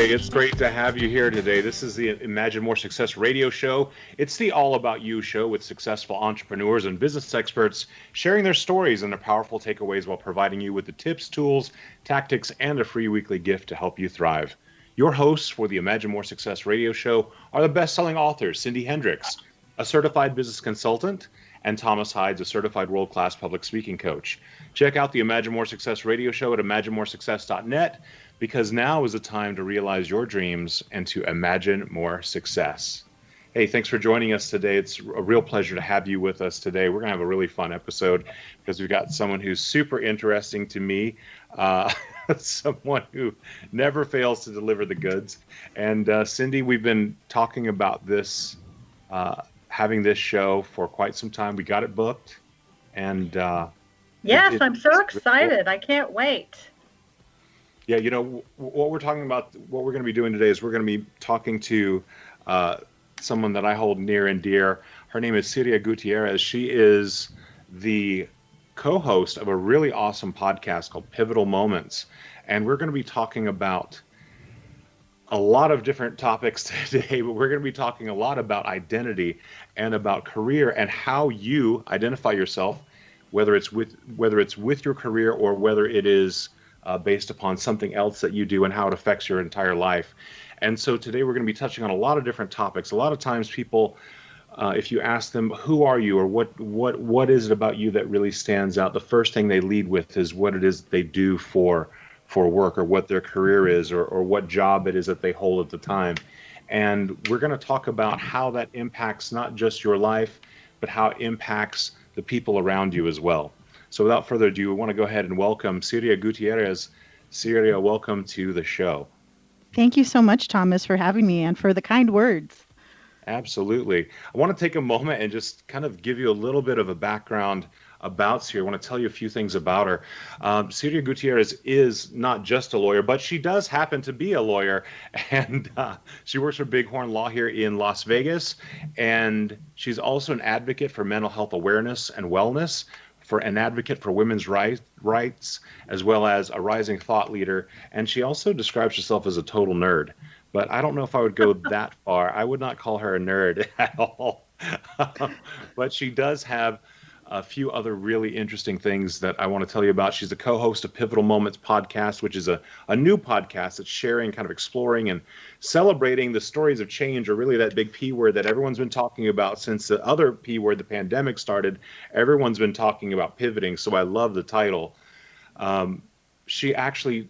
Hey, it's great to have you here today. This is the Imagine More Success radio show. It's the All About You show with successful entrepreneurs and business experts sharing their stories and their powerful takeaways while providing you with the tips, tools, tactics, and a free weekly gift to help you thrive. Your hosts for the Imagine More Success radio show are the best-selling authors, Cindy Hendricks, a certified business consultant, and Thomas Hydes, a certified world-class public speaking coach. Check out the Imagine More Success radio show at imaginemoresuccess.net because now is the time to realize your dreams and to imagine more success. Hey, thanks for joining us today. It's a real pleasure to have you with us today. We're going to have a really fun episode because we've got someone who's super interesting to me, someone who never fails to deliver the goods. And Cindy, we've been talking about this, having this show for quite some time. We got it booked. And yes, I'm so excited. I can't wait. Yeah, you know, what we're talking about, what we're going to be doing today is we're going to be talking to someone that I hold near and dear. Her name is Siria Gutierrez. She is the co-host of a really awesome podcast called Pivotal Moments. And we're going to be talking about a lot of different topics today, but we're going to be talking a lot about identity and about career and how you identify yourself, whether it's with your career or whether it is based upon something else that you do and how it affects your entire life. And so today we're going to be touching on a lot of different topics. A lot of times people, if you ask them, who are you or what is it about you that really stands out, the first thing they lead with is what it is they do for work or what their career is or what job it is that they hold at the time. And we're going to talk about how that impacts not just your life, but how it impacts the people around you as well. So without further ado, I want to go ahead and welcome Siria Gutierrez. Siria, welcome to the show. Thank you so much, Thomas, for having me and for the kind words. Absolutely. I want to take a moment and just kind of give you a little bit of a background about Siria. I want to tell you a few things about her. Siria Gutierrez is not just a lawyer, but she does happen to be a lawyer. And she works for Bighorn Law here in Las Vegas. And she's also an advocate for mental health awareness and wellness, for an advocate for women's rights, as well as a rising thought leader. And she also describes herself as a total nerd. But I don't know if I would go that far. I would not call her a nerd at all. But she does have a few other really interesting things that I want to tell you about. She's a co-host of Pivotal Moments podcast, which is a new podcast that's sharing, kind of exploring and celebrating the stories of change, or really that big P word that everyone's been talking about since the other P word, the pandemic, started. Everyone's been talking about pivoting, so I love the title. She actually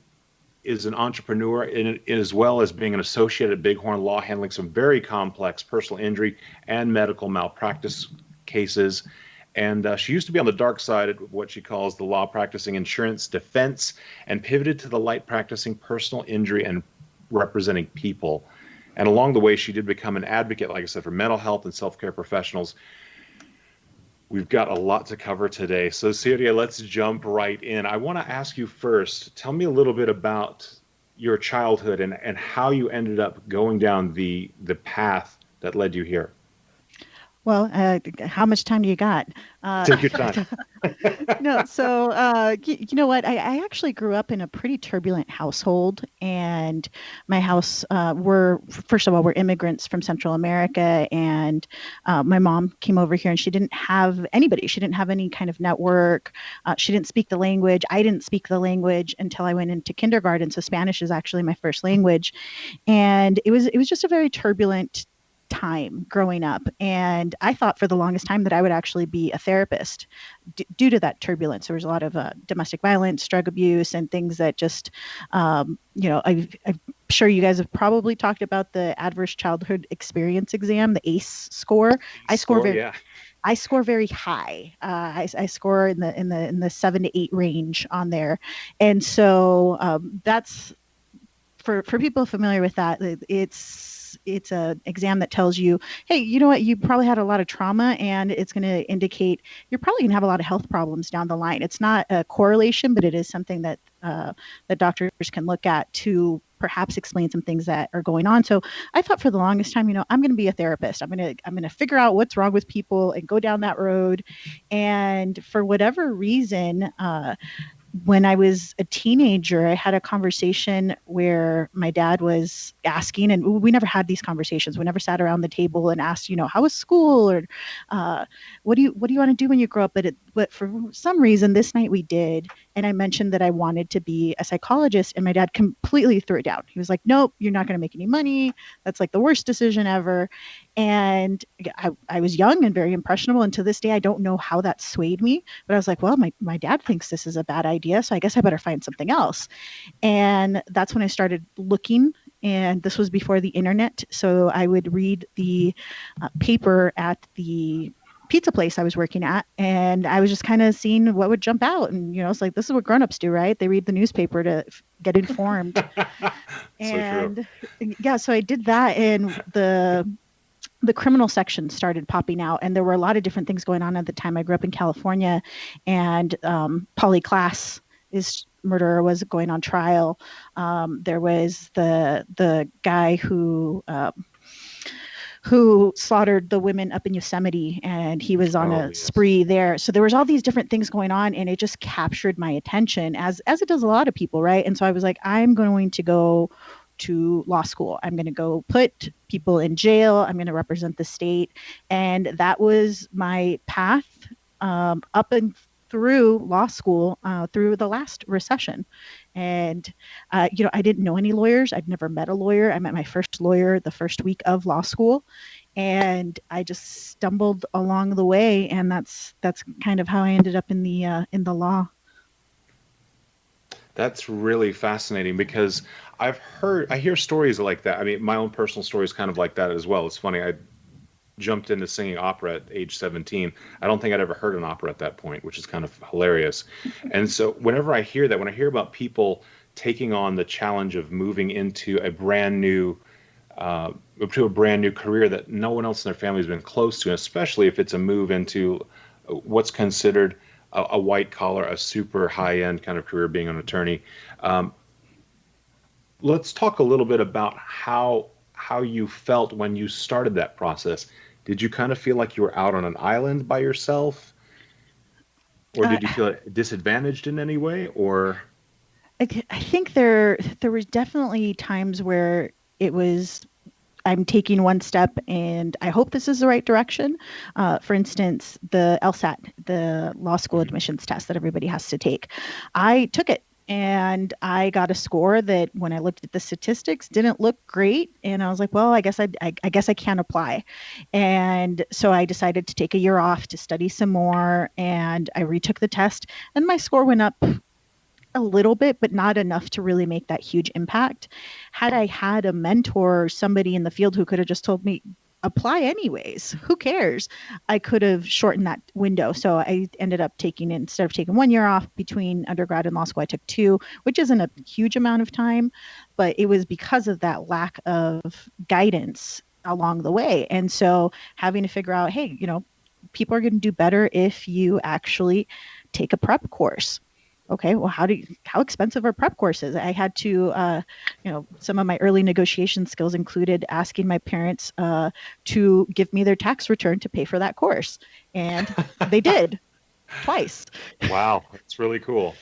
is an entrepreneur as well as being an associate at Bighorn Law, handling some very complex personal injury and medical malpractice cases. And she used to be on the dark side of what she calls the law practicing insurance defense, and pivoted to the light practicing personal injury and representing people. And along the way, she did become an advocate, like I said, for mental health and self-care professionals. We've got a lot to cover today. So Siria, let's jump right in. I want to ask you first, tell me a little bit about your childhood and how you ended up going down the path that led you here. Well, how much time do you got? Take your time. No, so you know what? I actually grew up in a pretty turbulent household, and my house first of all, we're immigrants from Central America, and my mom came over here, and she didn't have anybody. She didn't have any kind of network. She didn't speak the language. I didn't speak the language until I went into kindergarten. So Spanish is actually my first language, and it was just a very turbulent time growing up. And I thought for the longest time that I would actually be a therapist due to that turbulence. There was a lot of domestic violence, drug abuse, and things that just, I'm sure you guys have probably talked about the Adverse Childhood Experience exam, the ACE score. I score very high. I score in the 7 to 8 range on there. And so that's for people familiar with that. It's an exam that tells you, hey, you know what, you probably had a lot of trauma, and it's going to indicate you're probably going to have a lot of health problems down the line. It's not a correlation, but it is something that doctors can look at to perhaps explain some things that are going on. So I thought for the longest time, I'm going to be a therapist. I'm going to figure out what's wrong with people and go down that road. And for whatever reason, when I was a teenager, I had a conversation where my dad was asking, and we never had these conversations. We never sat around the table and asked, how was school, or uh, what do you want to do when you grow up? But for some reason, this night we did, and I mentioned that I wanted to be a psychologist, and my dad completely threw it down. He was like, "Nope, you're not going to make any money. That's like the worst decision ever." And I was young and very impressionable, and to this day, I don't know how that swayed me. But I was like, well, my dad thinks this is a bad idea, so I guess I better find something else. And that's when I started looking. And this was before the internet. So I would read the paper at the pizza place I was working at, and I was just kind of seeing what would jump out. And, it's like, this is what grown-ups do, right? They read the newspaper to get informed. So true. And yeah, so I did that, and the criminal section started popping out, and there were a lot of different things going on at the time. I grew up in California, and Polly Klaas, is murderer, was going on trial. There was the guy who slaughtered the women up in Yosemite, and he was on a spree there. So there was all these different things going on, and it just captured my attention, as it does a lot of people, right? And so I was like, I'm going to go to law school. I'm going to go put people in jail. I'm going to represent the state. And that was my path up and through law school, through the last recession. And, I didn't know any lawyers. I'd never met a lawyer. I met my first lawyer the first week of law school. And I just stumbled along the way. And that's kind of how I ended up in the law. That's really fascinating because I hear stories like that. I mean, my own personal story is kind of like that as well. It's funny. I jumped into singing opera at age 17. I don't think I'd ever heard an opera at that point, which is kind of hilarious. And so whenever I hear that, when I hear about people taking on the challenge of moving into a brand new career that no one else in their family has been close to, and especially if it's a move into what's considered a white collar, a super high end kind of career, being an attorney. Um, let's talk a little bit about how you felt when you started that process. Did you kind of feel like you were out on an island by yourself, or Uh, did you feel disadvantaged in any way? Or I think there was definitely times where it was, I'm taking one step and I hope this is the right direction. For instance, the LSAT, the law school Mhm. admissions test that everybody has to take. I took it and I got a score that, when I looked at the statistics, didn't look great. And I was like, well, I guess I can apply. And so I decided to take a year off to study some more, and I retook the test, and my score went up a little bit, but not enough to really make that huge impact. Had I had a mentor, somebody in the field who could have just told me, apply anyways, who cares? I could have shortened that window. So I ended up taking, instead of taking 1 year off between undergrad and law school, I took 2, which isn't a huge amount of time, but it was because of that lack of guidance along the way. And so having to figure out, hey, people are going to do better if you actually take a prep course. Okay, well, how expensive are prep courses? I had to, some of my early negotiation skills included asking my parents to give me their tax return to pay for that course. And they did twice. wow, that's really cool.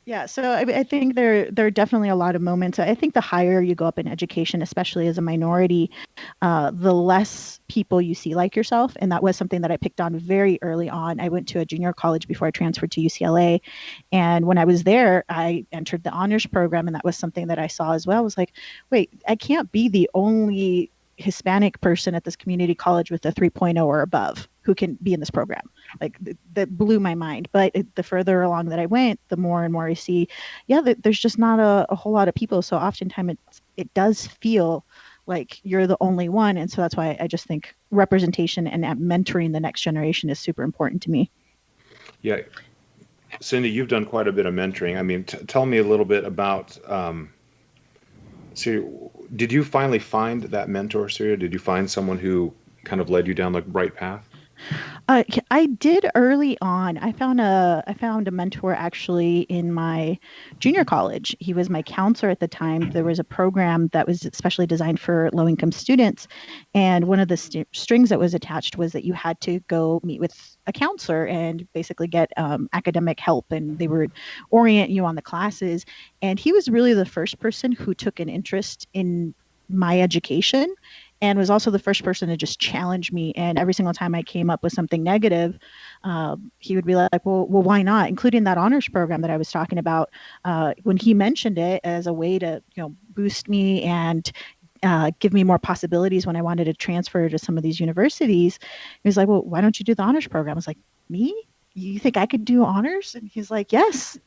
Yeah, so I think there are definitely a lot of moments. I think the higher you go up in education, especially as a minority, the less people you see like yourself. And that was something that I picked on very early on. I went to a junior college before I transferred to UCLA. And when I was there, I entered the honors program. And that was something that I saw as well. I was like, wait, I can't be the only Hispanic person at this community college with a 3.0 or above who can be in this program. Like, that blew my mind. But the further along that I went, the more and more I see, yeah, there's just not a whole lot of people. So oftentimes it does feel like you're the only one. And so that's why I just think representation and mentoring the next generation is super important to me. Yeah, Cindy, you've done quite a bit of mentoring. I mean, tell me a little bit about. So, did you finally find that mentor, Syria? Did you find someone who kind of led you down the right path? I did early on. I found a mentor actually in my junior college. He was my counselor at the time. There was a program that was especially designed for low income students, and one of the strings that was attached was that you had to go meet with a counselor and basically get academic help, and they would orient you on the classes. And he was really the first person who took an interest in my education and was also the first person to just challenge me. And every single time I came up with something negative, he would be like, well, why not? Including that honors program that I was talking about. When he mentioned it as a way to, boost me and give me more possibilities when I wanted to transfer to some of these universities, he was like, well, why don't you do the honors program? I was like, me? You think I could do honors? And he's like, yes,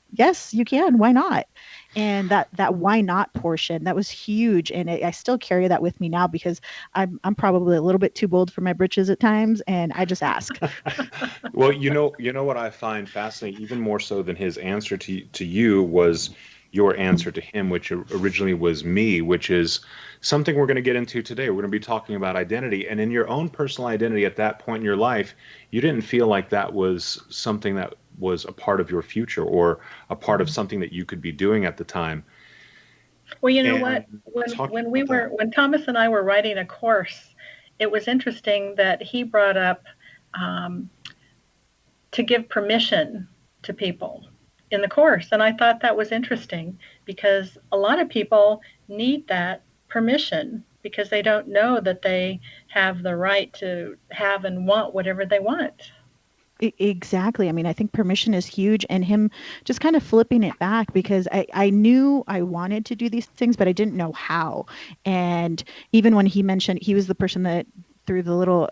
you can. Why not? And that why not portion, that was huge. And I still carry that with me now because I'm probably a little bit too bold for my britches at times, and I just ask. Well, you know what I find fascinating, even more so than his answer to you, was your answer to him, which originally was me, which is something we're going to get into today. We're going to be talking about identity, and in your own personal identity at that point in your life, you didn't feel like that was something that was a part of your future or a part of something that you could be doing at the time. Well, you know what? And When talking when we about were that, when Thomas and I were writing a course, it was interesting that he brought up um, to give permission to people in the course, and I thought that was interesting because a lot of people need that permission because they don't know that they have the right to have and want whatever they want. Exactly. I mean, I think permission is huge, and him just kind of flipping it back because I knew I wanted to do these things, but I didn't know how. And even when he mentioned he was the person that threw the little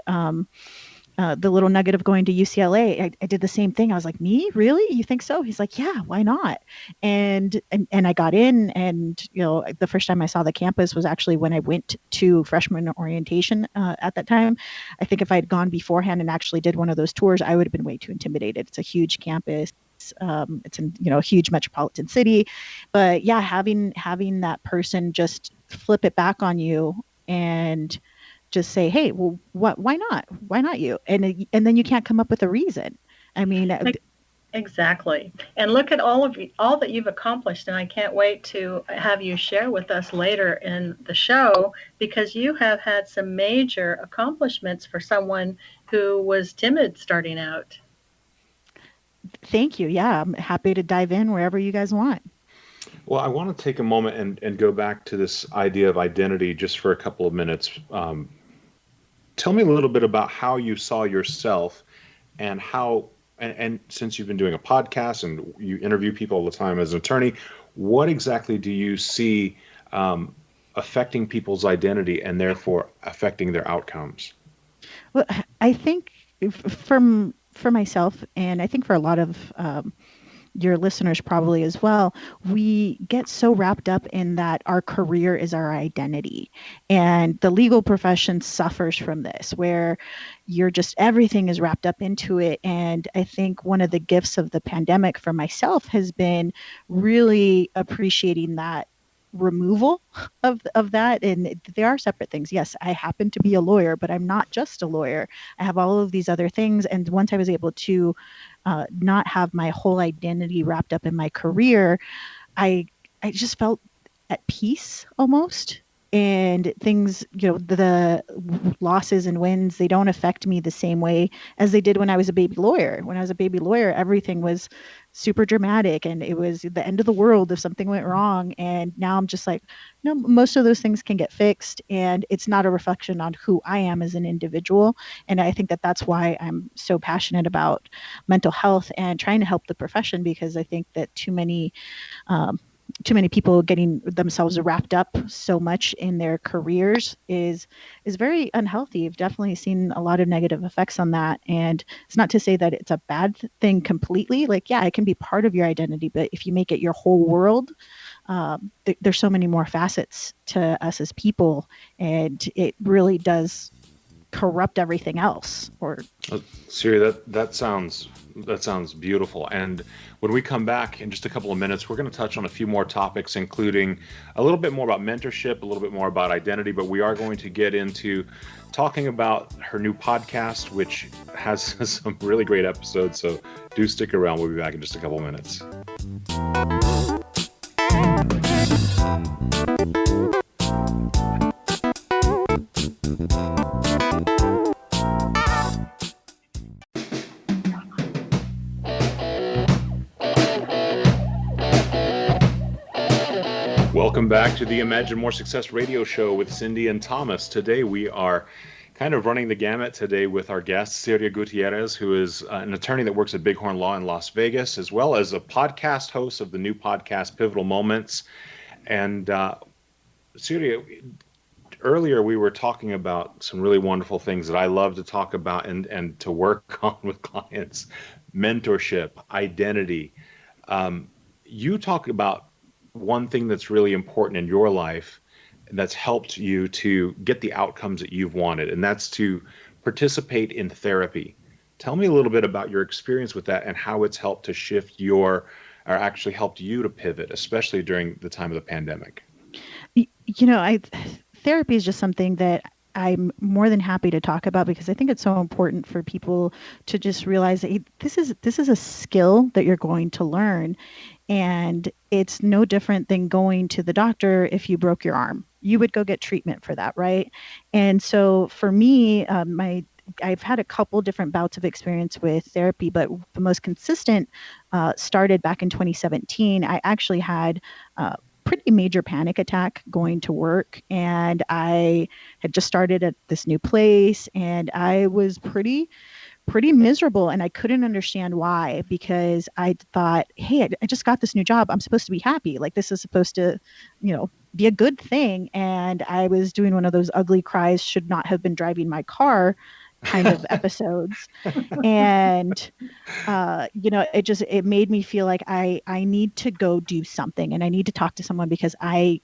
nugget of going to UCLA, I did the same thing. I was like, me? Really? You think so? He's like, yeah, why not? And I got in, and the first time I saw the campus was actually when I went to freshman orientation at that time. I think if I had gone beforehand and actually did one of those tours, I would have been way too intimidated. It's a huge campus. It's in a huge metropolitan city, but yeah, having that person just flip it back on you and just say, "Hey, well, what? Why not? Why not you?" And then you can't come up with a reason. I mean, Exactly. And look at all that you've accomplished, and I can't wait to have you share with us later in the show because you have had some major accomplishments for someone who was timid starting out. thank you. Yeah, I'm happy to dive in wherever you guys want. well, I want to take a moment and go back to this idea of identity just for a couple of minutes. Tell me a little bit about how you saw yourself and how, and since you've been doing a podcast and you interview people all the time as an attorney, what exactly do you see affecting people's identity and therefore affecting their outcomes? Well, I think for myself, and I think for a lot of your listeners probably as well, we get so wrapped up in that our career is our identity. And the legal profession suffers from this, where you're just everything is wrapped up into it. And I think one of the gifts of the pandemic for myself has been really appreciating that removal of that. And they are separate things. Yes, I happen to be a lawyer, but I'm not just a lawyer. I have all of these other things. And once I was able to not have my whole identity wrapped up in my career, I I just felt at peace almost. And things, the losses and wins, they don't affect me the same way as they did when I was a baby lawyer. When I was a baby lawyer, everything was super dramatic and it was the end of the world if something went wrong. And now I'm just like, no, most of those things can get fixed. And it's not a reflection on who I am as an individual. And I think that that's why I'm so passionate about mental health and trying to help the profession, because I think that um, too many people getting themselves wrapped up so much in their careers is very unhealthy. I've definitely seen a lot of negative effects on that, and it's not to say that it's a bad thing completely. Like, yeah, it can be part of your identity, but if you make it your whole world, there's so many more facets to us as people, and it really does corrupt everything else. Or Siri, that sounds beautiful. And when we come back in just a couple of minutes, we're going to touch on a few more topics, including a little bit more about mentorship, a little bit more about identity, but we are going to get into talking about her new podcast, which has some really great episodes. So do stick around. We'll be back in just a couple of minutes. Welcome back to the Imagine More Success radio show with Cindy and Thomas. Today we are kind of running the gamut today with our guest, Siria Gutierrez, who is an attorney that works at Bighorn Law in Las Vegas, as well as a podcast host of the new podcast, Pivotal Moments. And Siria, earlier we were talking about some really wonderful things that I love to talk about and to work on with clients: mentorship, identity. You talk about one thing that's really important in your life that's helped you to get the outcomes that you've wanted, and that's to participate in therapy. Tell me a little bit about your experience with that and how it's helped to shift or actually helped you to pivot, especially during the time of the pandemic. Therapy is just something that I'm more than happy to talk about, because I think it's so important for people to just realize that this is a skill that you're going to learn. And it's no different than going to the doctor. If you broke your arm, you would go get treatment for that, right? And so for me, I've had a couple different bouts of experience with therapy, but the most consistent started back in 2017. I actually had a pretty major panic attack going to work, and I had just started at this new place, and I was pretty miserable, and I couldn't understand why, because I thought, hey, I just got this new job. I'm supposed to be happy. Like, this is supposed to, be a good thing. And I was doing one of those ugly cries, should not have been driving my car kind of episodes. And, it made me feel like I need to go do something, and I need to talk to someone, because I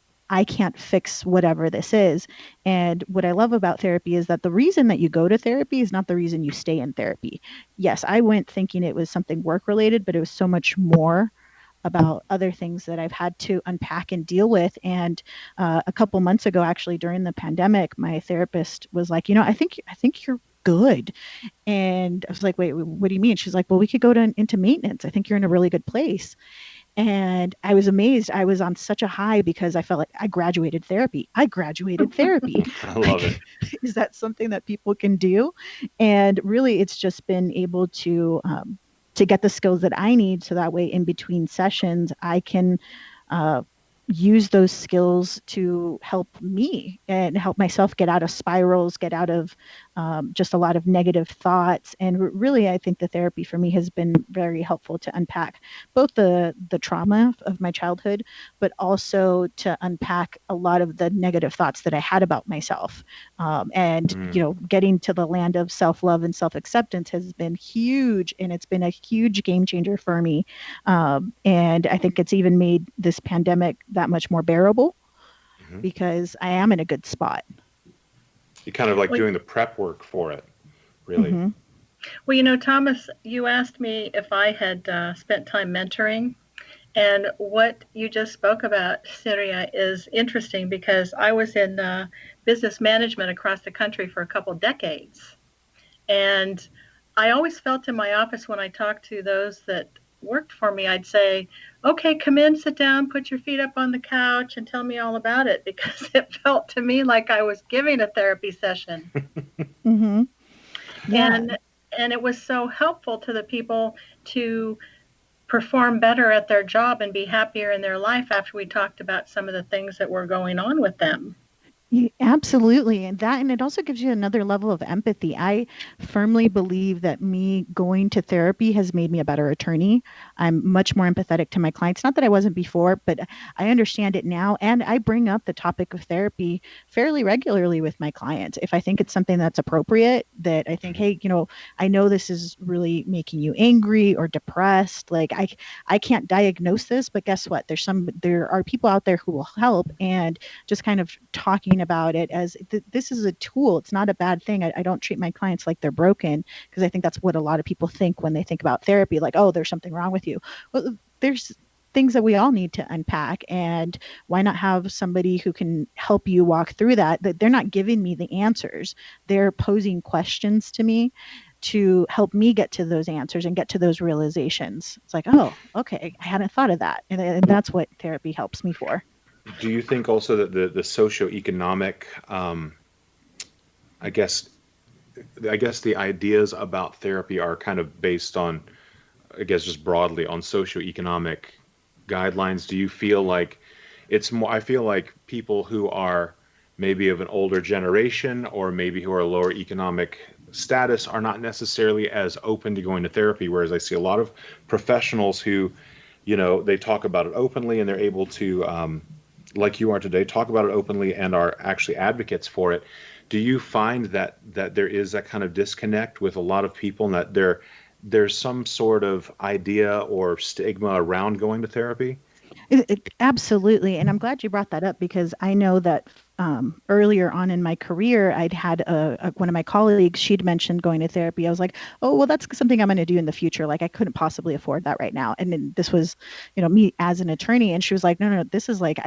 can't fix whatever this is. And what I love about therapy is that the reason that you go to therapy is not the reason you stay in therapy. Yes, I went thinking it was something work related, but it was so much more about other things that I've had to unpack and deal with. And a couple months ago, actually during the pandemic, my therapist was like, I think you're good. And I was like, wait, what do you mean? She's like, well, we could go into maintenance. I think you're in a really good place. And I was amazed. I was on such a high, because I felt like I graduated therapy. I love it. Is that something that people can do? And really, it's just been able to get the skills that I need, so that way in between sessions, I can use those skills to help me and help myself get out of spirals, get out of just a lot of negative thoughts. And really, I think the therapy for me has been very helpful to unpack both the trauma of my childhood, but also to unpack a lot of the negative thoughts that I had about myself. Getting to the land of self-love and self-acceptance has been huge, and it's been a huge game changer for me. And I think it's even made this pandemic that much more bearable, because I am in a good spot. You kind of like doing the prep work for it, really. Mm-hmm. Well, Thomas, you asked me if I had spent time mentoring. And what you just spoke about, Siria, is interesting, because I was in business management across the country for a couple decades. And I always felt in my office, when I talked to those that worked for me, I'd say, okay, come in, sit down, put your feet up on the couch, and tell me all about it, because it felt to me like I was giving a therapy session. Mm-hmm. Yeah. And it was so helpful to the people to perform better at their job and be happier in their life after we talked about some of the things that were going on with them. Absolutely. And it also gives you another level of empathy. I firmly believe that me going to therapy has made me a better attorney. I'm much more empathetic to my clients. Not that I wasn't before, but I understand it now. And I bring up the topic of therapy fairly regularly with my clients. If I think it's something that's appropriate, that I think, hey, I know this is really making you angry or depressed. Like, I can't diagnose this, but guess what? There are people out there who will help. And just kind of talking talking about it as this is a tool. It's not a bad thing. I don't treat my clients like they're broken, because I think that's what a lot of people think when they think about therapy, like, oh, there's something wrong with you. Well, there's things that we all need to unpack, and why not have somebody who can help you walk through that they're not giving me the answers, they're posing questions to me to help me get to those answers and get to those realizations. It's like, oh, okay, I hadn't thought of that. And that's what therapy helps me for. Do you think also that the socioeconomic, I guess, the ideas about therapy are kind of based on, I guess, just broadly on socioeconomic guidelines? Do you feel like it's more? I feel like people who are maybe of an older generation or maybe who are lower economic status are not necessarily as open to going to therapy, whereas I see a lot of professionals who, they talk about it openly and they're able to, like you are today, talk about it openly and are actually advocates for it. Do you find that there is that kind of disconnect with a lot of people, and that there's some sort of idea or stigma around going to therapy? Absolutely. And I'm glad you brought that up, because I know that earlier on in my career, I'd had one of my colleagues, she'd mentioned going to therapy. I was like, oh, well, that's something I'm going to do in the future. Like, I couldn't possibly afford that right now. And then this was, me as an attorney. And she was like, no, this is like,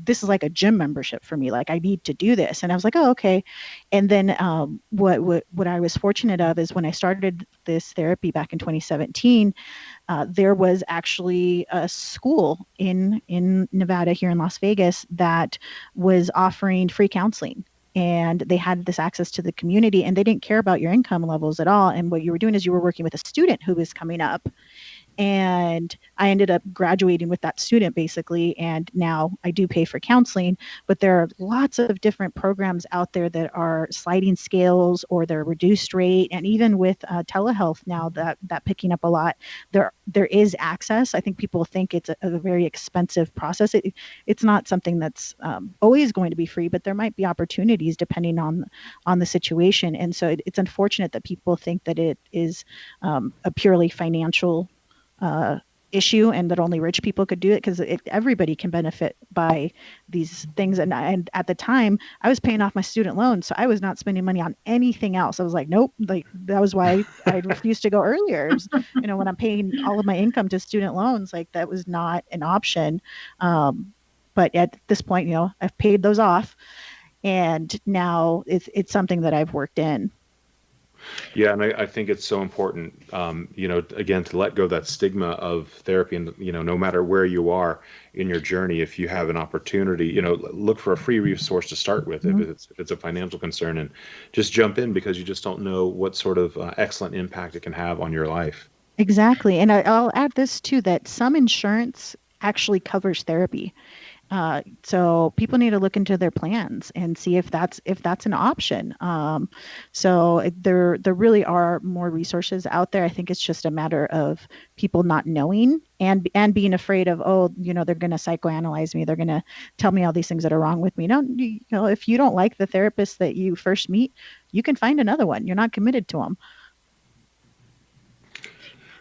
this is like a gym membership for me. Like, I need to do this. And I was like, oh, okay. And then what I was fortunate of is when I started this therapy back in 2017, there was actually a school in Nevada, here in Las Vegas, that was offering free counseling. And they had this access to the community, and they didn't care about your income levels at all. And what you were doing is you were working with a student who was coming up. And I ended up graduating with that student, basically, and now I do pay for counseling. But there are lots of different programs out there that are sliding scales, or they're reduced rate, and even with telehealth now, that picking up a lot, there is access. I think people think it's a very expensive process. It's not something that's always going to be free, but there might be opportunities depending on the situation. And so it's unfortunate that people think that it is a purely financial issue, and that only rich people could do it, because everybody can benefit by these things. And at the time, I was paying off my student loan, so I was not spending money on anything else. I was like, nope. Like, that was why I refused to go earlier. It was, when I'm paying all of my income to student loans, like, that was not an option. But at this point, I've paid those off, and now it's something that I've worked in. Yeah, and I think it's so important, again, to let go of that stigma of therapy, and no matter where you are in your journey, if you have an opportunity, look for a free resource to start with, Mm-hmm. if it's a financial concern, and just jump in, because you just don't know what sort of excellent impact it can have on your life. Exactly. And I'll add this too, that some insurance actually covers therapy. So people need to look into their plans and see if that's an option. So there really are more resources out there. I think it's just a matter of people not knowing and being afraid of, oh, they're going to psychoanalyze me. They're going to tell me all these things that are wrong with me. No, if you don't like the therapist that you first meet, you can find another one. You're not committed to them.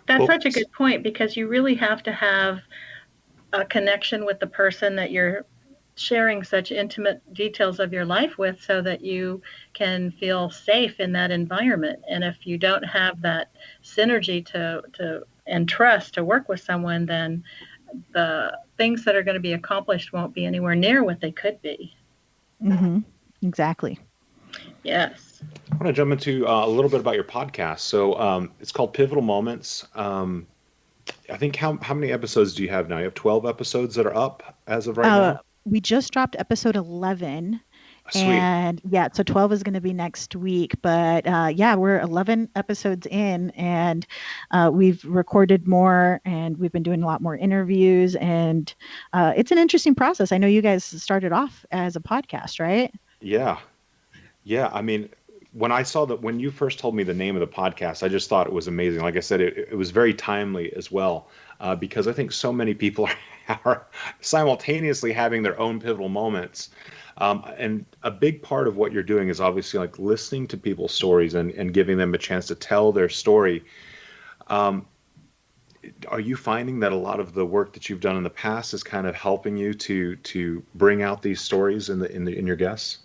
That's such a good point, because you really have to have a connection with the person that you're sharing such intimate details of your life with, so that you can feel safe in that environment. And if you don't have that synergy to and trust to work with someone, then the things that are going to be accomplished won't be anywhere near what they could be. Mm-hmm. Exactly. Yes. I want to jump into a little bit about your podcast. So it's called Pivotal Moments. I think how many episodes do you have now? You have 12 episodes that are up as of right now? We just dropped episode 11. Sweet. And yeah, so 12 is going to be next week. But yeah, we're 11 episodes in, and we've recorded more, and we've been doing a lot more interviews. And it's an interesting process. I know you guys started off as a podcast, right? Yeah. Yeah. I mean, when you first told me the name of the podcast, I just thought it was amazing. Like I said, it was very timely as well, because I think so many people are simultaneously having their own pivotal moments. And a big part of what you're doing is obviously like listening to people's stories and giving them a chance to tell their story. are you finding that a lot of the work that you've done in the past is kind of helping you to bring out these stories in your guests?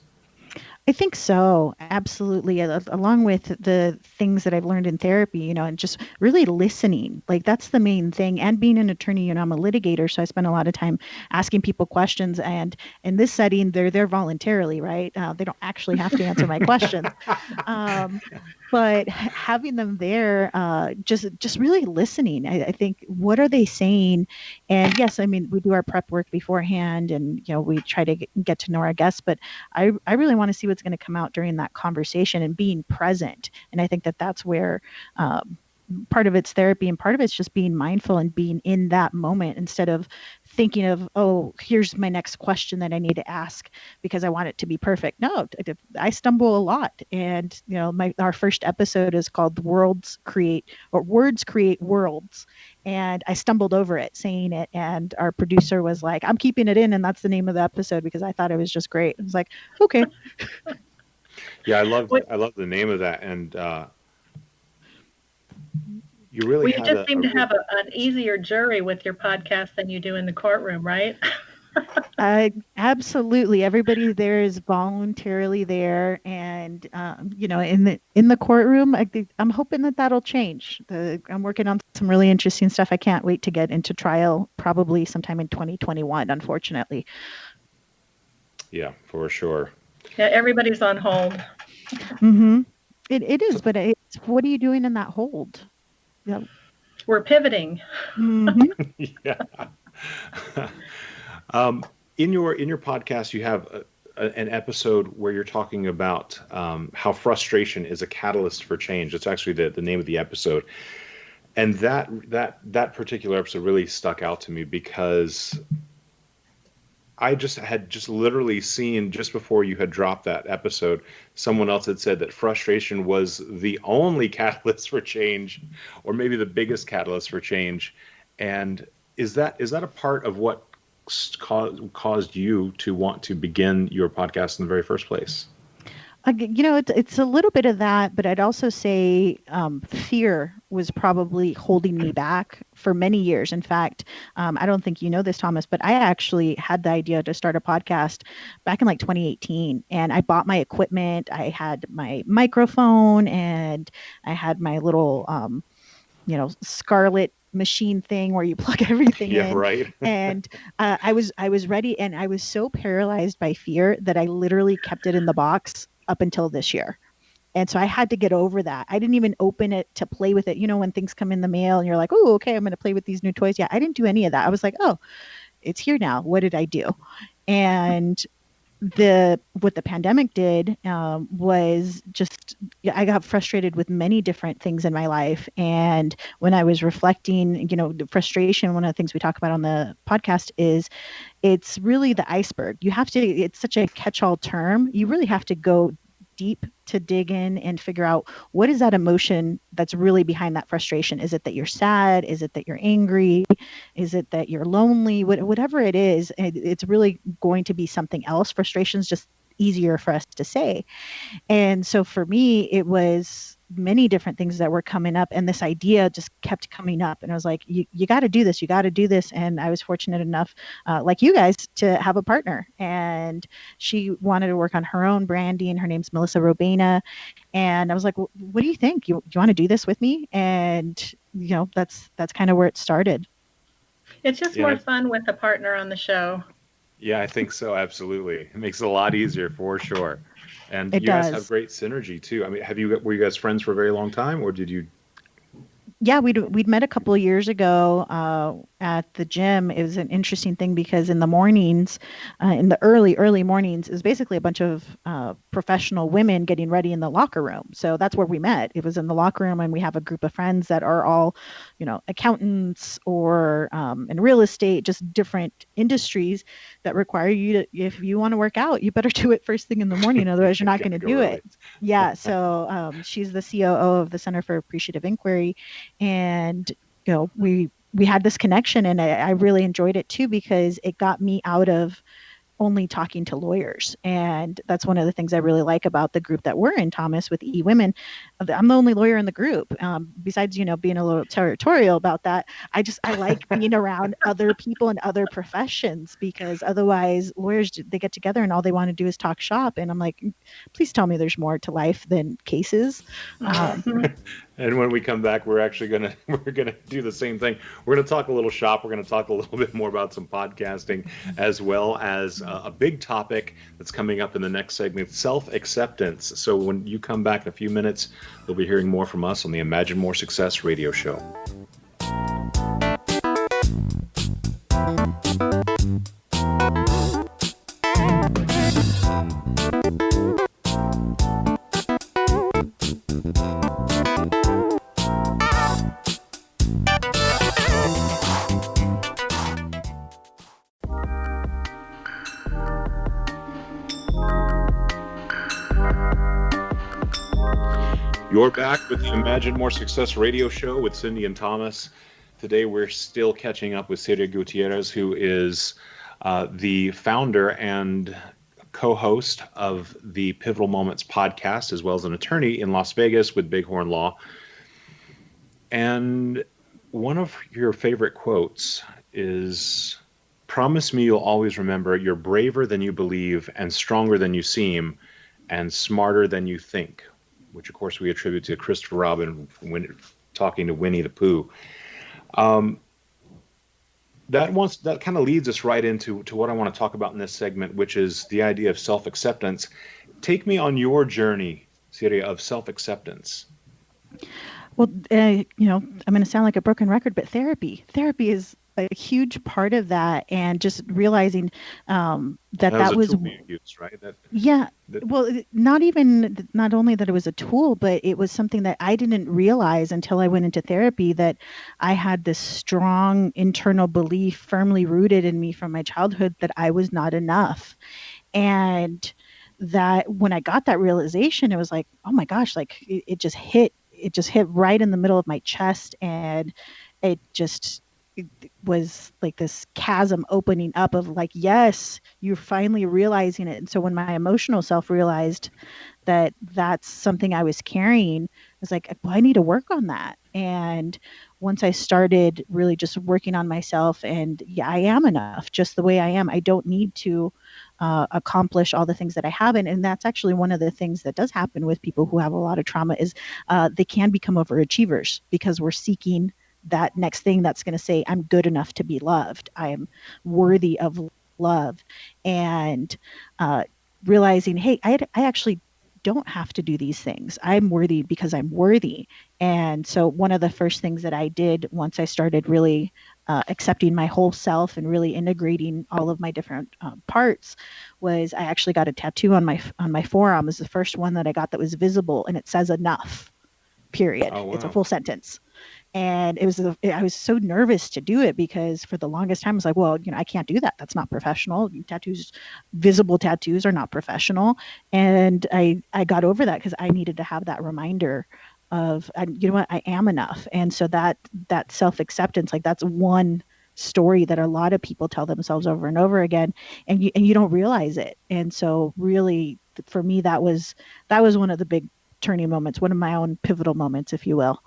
I think so. Absolutely. Along with the things that I've learned in therapy, and just really listening. Like that's the main thing. And being an attorney, I'm a litigator, so I spend a lot of time asking people questions. And in this setting, they're there voluntarily, right? They don't actually have to answer my questions. Um, but having them there, just really listening. I think what are they saying? And yes, I mean we do our prep work beforehand, and we try to get to know our guests. But I really want to see what's going to come out during that conversation and being present. And I think that that's where part of it's therapy and part of it's just being mindful and being in that moment instead of thinking of, oh, here's my next question that I need to ask because I want it to be perfect. No, I stumble a lot. And, our first episode is called Words Create Worlds. And I stumbled over it saying it. And our producer was like, I'm keeping it in. And that's the name of the episode because I thought it was just great. I was like, okay. Yeah, Well, I love the name of that, and you really you had just seem a to have an easier jury with your podcast than you do in the courtroom, right? Absolutely. Everybody there is voluntarily there, and in the courtroom, I'm hoping that that'll change. I'm working on some really interesting stuff. I can't wait to get into trial, probably sometime in 2021. Unfortunately. Yeah, for sure. Yeah, everybody's on hold. Mm-hmm. It So is, but what are you doing in that hold? Yeah. We're pivoting. Mm-hmm. yeah. um, in your podcast, you have an episode where you're talking about how frustration is a catalyst for change. It's actually the name of the episode, and that particular episode really stuck out to me because I just literally seen just before you had dropped that episode, someone else had said that frustration was the only catalyst for change, or maybe the biggest catalyst for change. And is that a part of what caused you to want to begin your podcast in the very first place? It's a little bit of that, but I'd also say fear was probably holding me back for many years. In fact, I don't think you know this, Thomas, but I actually had the idea to start a podcast back in like 2018, and I bought my equipment. I had my microphone, and I had my little, Scarlet machine thing where you plug everything Yeah, in. right. And I was ready, and I was so paralyzed by fear that I literally kept it in the box up until this year. And so I had to get over that. I didn't even open it to play with it. When things come in the mail and you're like, oh, okay, I'm going to play with these new toys. Yeah, I didn't do any of that. I was like, oh, it's here now. What did I do? And what the pandemic did was just, yeah, I got frustrated with many different things in my life. And when I was reflecting, the frustration, one of the things we talk about on the podcast is it's really the iceberg. It's such a catch-all term. You really have to go deep to dig in and figure out what is that emotion that's really behind that frustration. Is it that you're sad? Is it that you're angry? Is it that you're lonely? Whatever it is, it's really going to be something else. Frustration is just easier for us to say. And so for me, it was many different things that were coming up, and this idea just kept coming up. And I was like, you got to do this. You got to do this. And I was fortunate enough, like you guys, to have a partner. And she wanted to work on her own branding. Her name's Melissa Robena. And I was like, well, what do you think? You want to do this with me? And, that's kind of where it started. It's just Yeah, more fun with a partner on the show. yeah, I think so. Absolutely, it makes it a lot easier for sure. And It you guys have does. great synergy too. I mean, were you guys friends for a very long time, or did you? Yeah, we'd met a couple of years ago at the gym. It was an interesting thing because in the mornings, in the early mornings, it was basically a bunch of professional women getting ready in the locker room. So that's where we met. It was in the locker room, and we have a group of friends that are all, accountants or in real estate, just different industries that require you to, if you want to work out, you better do it first thing in the morning. Otherwise, you're not going Gotta to go do early. it. Yeah. So she's the COO of the Center for Appreciative Inquiry, and we had this connection, and I really enjoyed it too because it got me out of only talking to lawyers. And that's one of the things I really like about the group that we're in, Thomas, with eWomen. I'm the only lawyer in the group. Besides, being a little territorial about that, I like being around other people and other professions, because otherwise lawyers, they get together and all they want to do is talk shop. And I'm like, please tell me there's more to life than cases. And when we come back, we're actually gonna we're gonna do the same thing. We're gonna talk a little shop. We're gonna talk a little bit more about some podcasting, as well as a big topic that's coming up in the next segment: self-acceptance. So when you come back in a few minutes, you'll be hearing more from us on the Imagine More Success radio show. You're back with the Imagine More Success radio show with Cindy and Thomas. Today we're still catching up with Siria Gutierrez, who is the founder and co-host of the Pivotal Moments podcast, as well as an attorney in Las Vegas with Bighorn Law. And one of your favorite quotes is, "Promise me you'll always remember you're braver than you believe and stronger than you seem and smarter than you think," which of course we attribute to Christopher Robin when talking to Winnie the Pooh. That kind of leads us right into what I want to talk about in this segment, which is the idea of self-acceptance. Take me on your journey, Siria, of self-acceptance. Well, I'm going to sound like a broken record, but therapy is a huge part of that. And just realizing that was being used, right? Not only that it was a tool, but it was something that I didn't realize until I went into therapy, that I had this strong internal belief firmly rooted in me from my childhood that I was not enough. And that when I got that realization, it was like, oh my gosh, like it just hit right in the middle of my chest. And it was like this chasm opening up of like, yes, you're finally realizing it. And so when my emotional self realized that that's something I was carrying, I was like, well, I need to work on that. And once I started really just working on myself, and yeah, I am enough just the way I am. I don't need to accomplish all the things that I haven't. And that's actually one of the things that does happen with people who have a lot of trauma, is they can become overachievers, because we're seeking that next thing that's going to say, I'm good enough to be loved. I am worthy of love. And realizing, hey, I actually don't have to do these things. I'm worthy because I'm worthy. And so one of the first things that I did once I started really accepting my whole self and really integrating all of my different parts was I actually got a tattoo on my forearm. It was the first one that I got that was visible, and it says enough, period. Oh, wow. It's a full sentence. And I was so nervous to do it, because for the longest time I was like, well, I can't do that. That's not professional. Visible tattoos are not professional. And I got over that, because I needed to have that reminder of, you know what, I am enough. And so that self-acceptance, like that's one story that a lot of people tell themselves over and over again, and you don't realize it. And so really for me, that was one of the big turning moments, one of my own pivotal moments, if you will.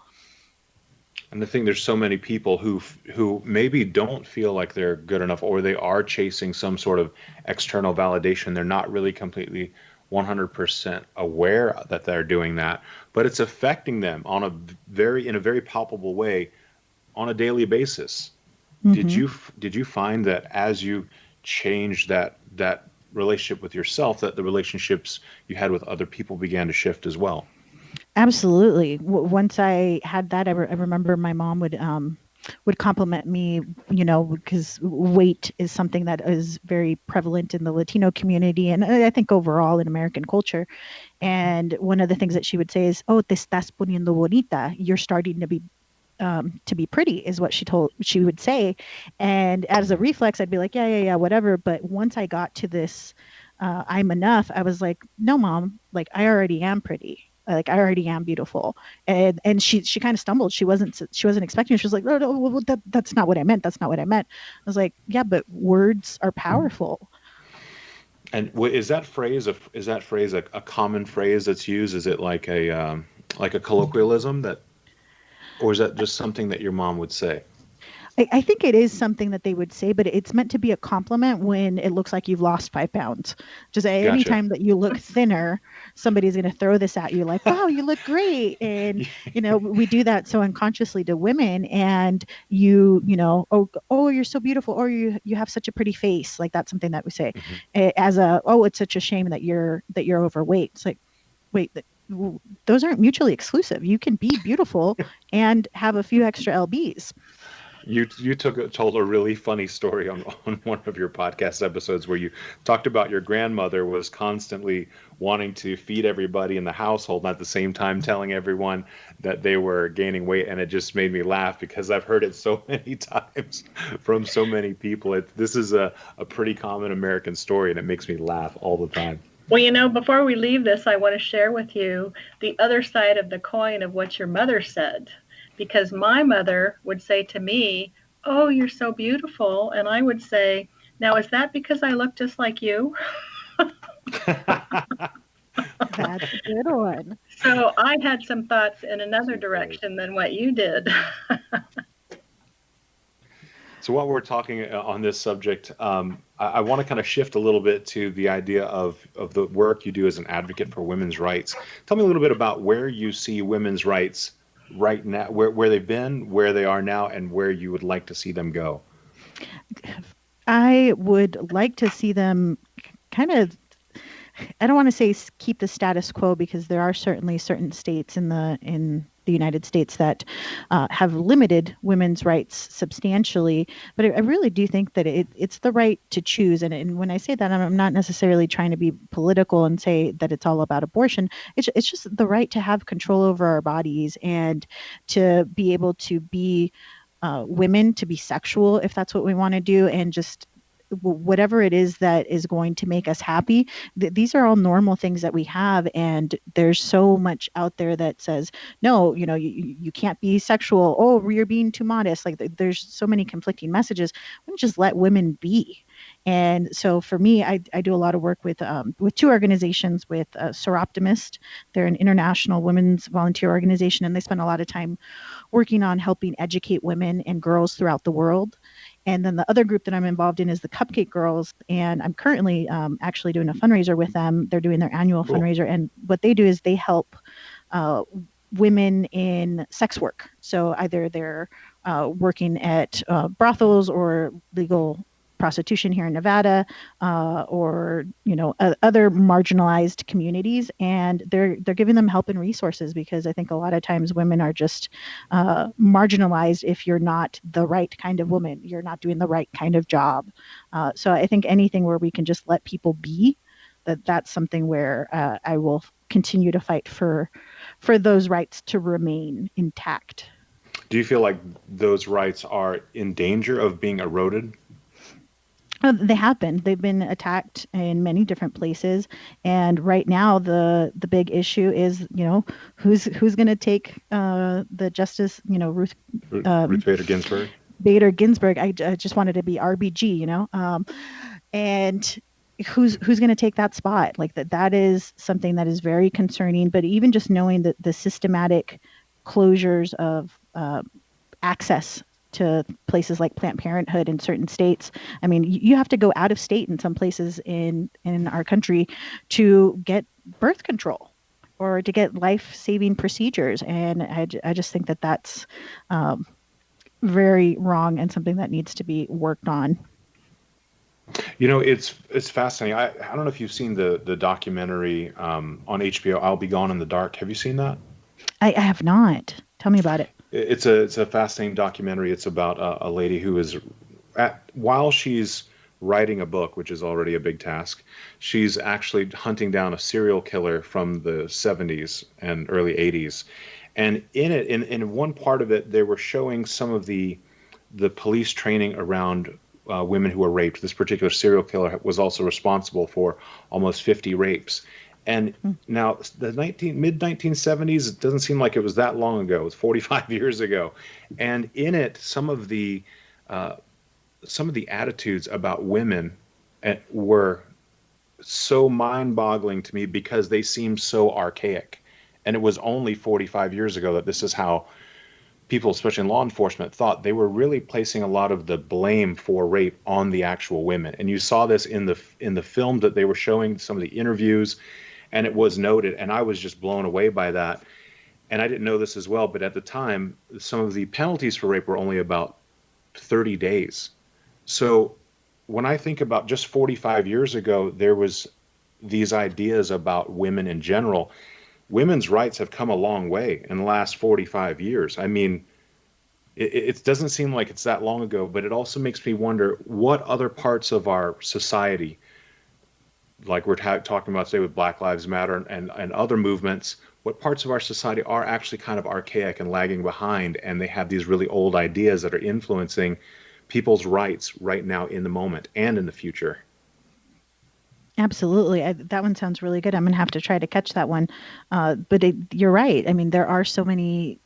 And I think there's so many people who maybe don't feel like they're good enough, or they are chasing some sort of external validation. They're not really completely 100% aware that they're doing that, but it's affecting them in a very palpable way on a daily basis. Mm-hmm. Did you find that as you changed that relationship with yourself, that the relationships you had with other people began to shift as well? Absolutely. Once I had that, I remember my mom would compliment me, because weight is something that is very prevalent in the Latino community, and I think overall in American culture. And one of the things that she would say is, "Oh, te estás poniendo bonita. You're starting to be pretty," is what she would say. And as a reflex, I'd be like, yeah, whatever. But once I got to this, I'm enough, I was like, no, Mom, like I already am pretty. Like I already am beautiful. And she kind of stumbled. She wasn't expecting it. She was like, no, that's not what I meant. That's not what I meant. I was like, yeah, but words are powerful. And is that phrase a common phrase that's used? Is it like a colloquialism that, or is that just something that your mom would say? I think it is something that they would say, but it's meant to be a compliment when it looks like you've lost 5 pounds. Just any Gotcha. time that you look thinner, somebody's going to throw this at you like, wow, you look great. And, we do that so unconsciously to women. And oh, you're so beautiful. Or you have such a pretty face. Like that's something that we say oh, it's such a shame that you're overweight. It's like, wait, those aren't mutually exclusive. You can be beautiful and have a few extra lbs. You told a really funny story on one of your podcast episodes where you talked about your grandmother was constantly wanting to feed everybody in the household and at the same time telling everyone that they were gaining weight, and it just made me laugh because I've heard it so many times from so many people. This is a pretty common American story, and it makes me laugh all the time. Well, before we leave this, I want to share with you the other side of the coin of what your mother said. Because my mother would say to me, "Oh, you're so beautiful." And I would say, "Now, is that because I look just like you?" That's a good one. So I had some thoughts in another direction than what you did. So while we're talking on this subject, I want to kind of shift a little bit to the idea of the work you do as an advocate for women's rights. Tell me a little bit about where you see women's rights right now, where they've been, where they are now, and where you would like to see them go. I would like to see them kind of, I don't want to say keep the status quo, because there are certainly certain states in the United States that have limited women's rights substantially. But I really do think that it's the right to choose. And when I say that, I'm not necessarily trying to be political and say that it's all about abortion. It's just the right to have control over our bodies and to be able to be women, to be sexual if that's what we want to do, and just whatever it is that is going to make us happy. These are all normal things that we have, and there's so much out there that says no, you can't be sexual, oh, you're being too modest. Like there's so many conflicting messages. We just let women be. And so for me, I do a lot of work with two organizations, with Soroptimist. They're an international women's volunteer organization, and they spend a lot of time working on helping educate women and girls throughout the world. And then the other group that I'm involved in is the Cupcake Girls, and I'm currently actually doing a fundraiser with them. They're doing their annual Cool. fundraiser, and what they do is they help women in sex work. So either they're working at brothels or legal prostitution here in Nevada, or other marginalized communities, and they're giving them help and resources, because I think a lot of times women are just marginalized. If you're not the right kind of woman, you're not doing the right kind of job. So I think anything where we can just let people be, that's something where I will continue to fight for those rights to remain intact. Do you feel like those rights are in danger of being eroded? They have been. They've been attacked in many different places, and right now the big issue is, who's going to take the justice, Ruth Ruth Bader Ginsburg. Bader Ginsburg. I just wanted to be RBG, and who's going to take that spot? Like that is something that is very concerning. But even just knowing that the systematic closures of access to places like Planned Parenthood in certain states. I mean, you have to go out of state in some places in our country to get birth control or to get life-saving procedures. And I just think that that's very wrong and something that needs to be worked on. It's fascinating. I don't know if you've seen the documentary on HBO, I'll Be Gone in the Dark. Have you seen that? I have not. Tell me about it. It's a fascinating documentary. It's about a lady who is while she's writing a book, which is already a big task, she's actually hunting down a serial killer from the 70s and early 80s. And in one part of it, they were showing some of the police training around women who were raped. This particular serial killer was also responsible for almost 50 rapes. And now the mid 1970s, it doesn't seem like it was that long ago. It was 45 years ago. And in it, some of the attitudes about women were so mind-boggling to me because they seem so archaic. And it was only 45 years ago that this is how people, especially in law enforcement, thought. They were really placing a lot of the blame for rape on the actual women. And you saw this in the film that they were showing, some of the interviews, and it was noted. And I was just blown away by that. And I didn't know this as well, but at the time, some of the penalties for rape were only about 30 days. So when I think about just 45 years ago, there was these ideas about women in general. Women's rights have come a long way in the last 45 years. I mean, it doesn't seem like it's that long ago, but it also makes me wonder what other parts of our society, like we're talking about today with Black Lives Matter and other movements, what parts of our society are actually kind of archaic and lagging behind, and they have these really old ideas that are influencing people's rights right now in the moment and in the future. Absolutely. That one sounds really good. I'm going to have to try to catch that one. But you're right. I mean, there are so many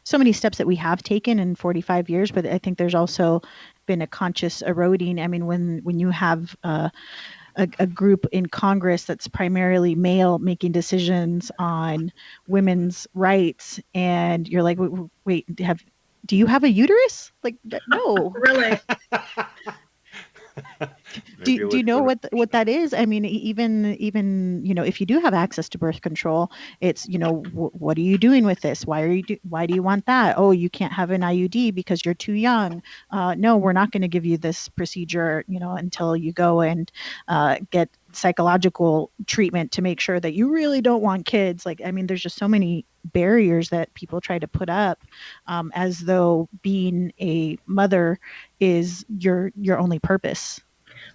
steps that we have taken in 45 years, but I think there's also been a conscious eroding. I mean, when you have a group in Congress that's primarily male making decisions on women's rights, and you're like, wait, do you have a uterus? Like, no. Really? Do you know what that is? I mean, even if you do have access to birth control, it's what are you doing with this? Why do you want that? Oh, you can't have an IUD because you're too young. No, we're not going to give you this procedure, until you go and get psychological treatment to make sure that you really don't want kids. Like, I mean, there's just so many barriers that people try to put up, as though being a mother is your only purpose.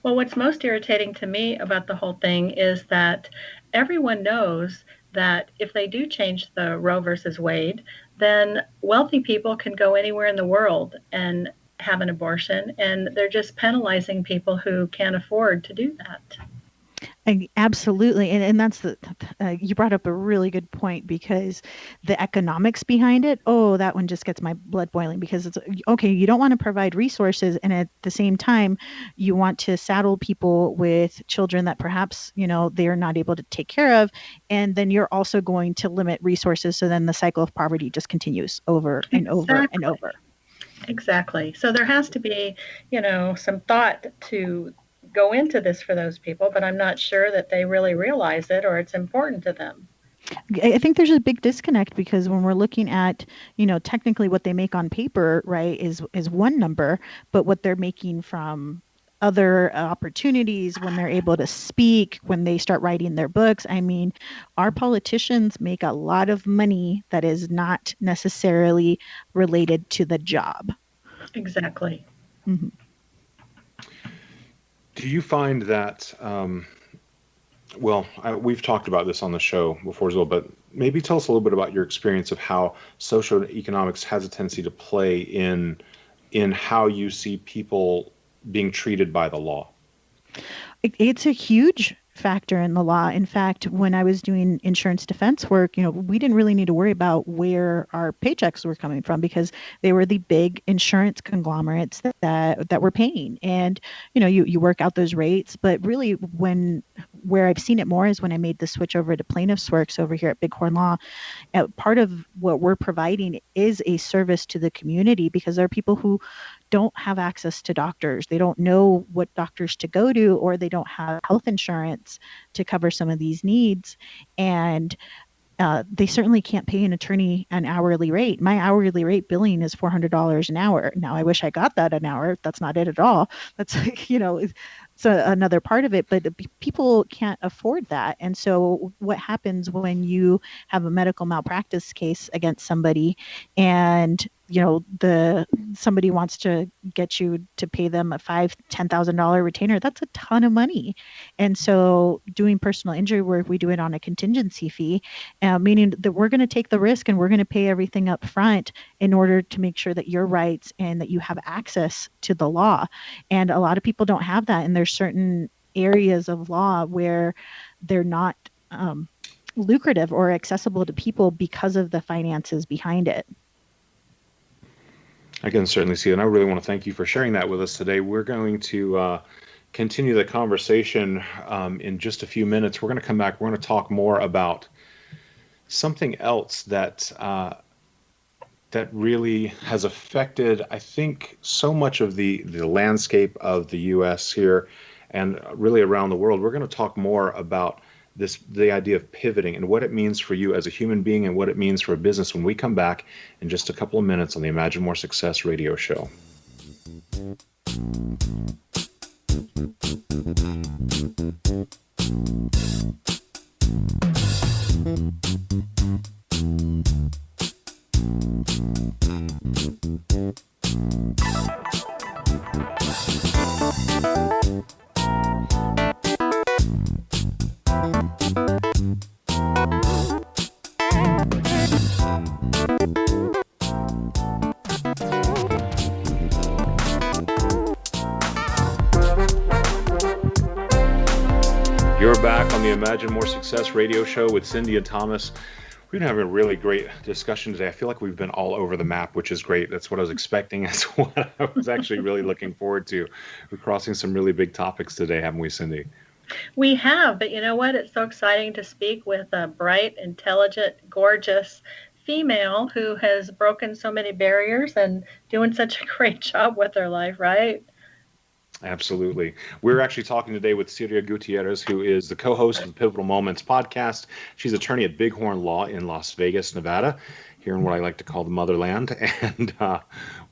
Well, what's most irritating to me about the whole thing is that everyone knows that if they do change the Roe versus Wade, then wealthy people can go anywhere in the world and have an abortion, and they're just penalizing people who can't afford to do that. Absolutely. And that's you brought up a really good point, because the economics behind it, oh, that one just gets my blood boiling, because it's okay. You don't want to provide resources, and at the same time, you want to saddle people with children that perhaps, they are not able to take care of. And then you're also going to limit resources. So then the cycle of poverty just continues over and over and over. Exactly. So there has to be, some thought to go into this for those people, but I'm not sure that they really realize it or it's important to them. I think there's a big disconnect, because when we're looking at, technically what they make on paper, right, is one number, but what they're making from other opportunities, when they're able to speak, when they start writing their books. I mean, our politicians make a lot of money that is not necessarily related to the job. Exactly. Mm-hmm. Do you find that, well, we've talked about this on the show before as well, but maybe tell us a little bit about your experience of how socioeconomics has a tendency to play in how you see people being treated by the law. It's a huge factor in the law. In fact, when I was doing insurance defense work, we didn't really need to worry about where our paychecks were coming from, because they were the big insurance conglomerates that were paying. And, you work out those rates. But really, where I've seen it more is when I made the switch over to plaintiffs' works over here at Bighorn Law. Part of what we're providing is a service to the community, because there are people who don't have access to doctors. They don't know what doctors to go to, or they don't have health insurance to cover some of these needs. And they certainly can't pay an attorney an hourly rate. My hourly rate billing is $400 an hour. Now, I wish I got that an hour. That's not it at all. That's it's another part of it, but people can't afford that. And so what happens when you have a medical malpractice case against somebody, and somebody wants to get you to pay them a $5,000-$10,000 retainer? That's a ton of money. And so doing personal injury work, we do it on a contingency fee, meaning that we're going to take the risk and we're going to pay everything up front in order to make sure that your rights and that you have access to the law. And a lot of people don't have that. And there's certain areas of law where they're not lucrative or accessible to people because of the finances behind it. I can certainly see it. And I really want to thank you for sharing that with us today. We're going to continue the conversation in just a few minutes. We're going to come back. We're going to talk more about something else that really has affected, I think, so much of the landscape of the U.S. here and really around the world. We're going to talk more about the idea of pivoting and what it means for you as a human being and what it means for a business when we come back in just a couple of minutes on the Imagine More Success radio show. You're back on the Imagine More Success radio show with Cindy and Thomas. We've been having a really great discussion today. I feel like we've been all over the map, which is great. That's what I was expecting. That's what I was actually really looking forward to. We're crossing some really big topics today, haven't we, Cindy? We have, but you know what? It's so exciting to speak with a bright, intelligent, gorgeous female who has broken so many barriers and doing such a great job with her life, right? Absolutely. We're actually talking today with Siria Gutierrez, who is the co-host of the Pivotal Moments podcast. She's attorney at Bighorn Law in Las Vegas, Nevada, here in what I like to call the motherland. And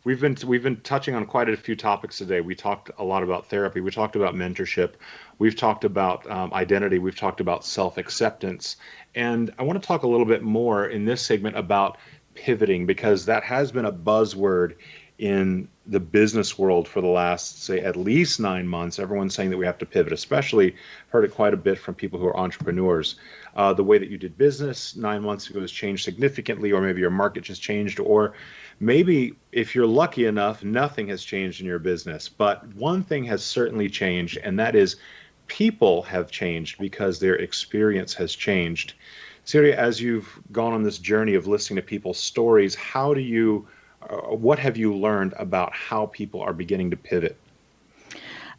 we've been touching on quite a few topics today. We talked a lot about therapy. We talked about mentorship. We've talked about identity. We've talked about self-acceptance. And I want to talk a little bit more in this segment about pivoting, because that has been a buzzword in the business world for the last, say, at least 9 months. Everyone's saying that we have to pivot, especially heard it quite a bit from people who are entrepreneurs. The way that you did business 9 months ago has changed significantly, or maybe your market just changed, or maybe if you're lucky enough, nothing has changed in your business. But one thing has certainly changed, and that is people have changed because their experience has changed. Syria, as you've gone on this journey of listening to people's stories, what have you learned about how people are beginning to pivot?